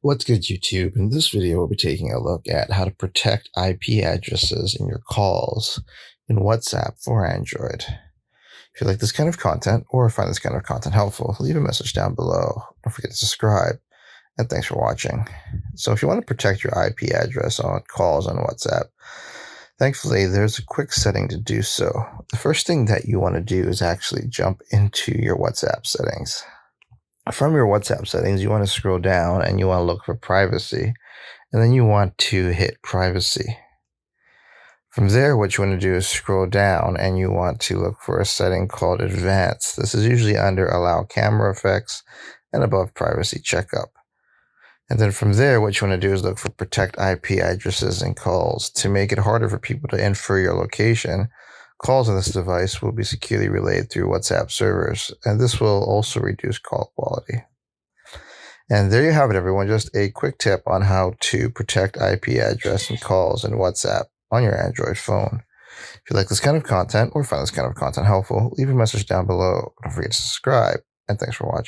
What's good, YouTube? In this video, we'll be taking a look at how to protect IP addresses in your calls in WhatsApp for Android. If you like this kind of content or find this kind of content helpful, leave a message down below. Don't forget to subscribe, and thanks for watching. So if you want to protect your IP address on calls on WhatsApp, thankfully, there's a quick setting to do so. The first thing that you want to do is actually jump into your WhatsApp settings. From your WhatsApp settings, you want to scroll down and you want to look for privacy, and then you want to hit privacy. From there, what you want to do is scroll down and you want to look for a setting called advanced. This is usually under allow camera effects and above privacy checkup. And then from there, what you want to do is look for protect IP addresses and calls. To make it harder for people to infer your location, calls on this device will be securely relayed through WhatsApp servers, and this will also reduce call quality. And there you have it, everyone. Just a quick tip on how to protect IP address and calls in WhatsApp on your Android phone. If you like this kind of content or find this kind of content helpful, leave a message down below. Don't forget to subscribe, and thanks for watching.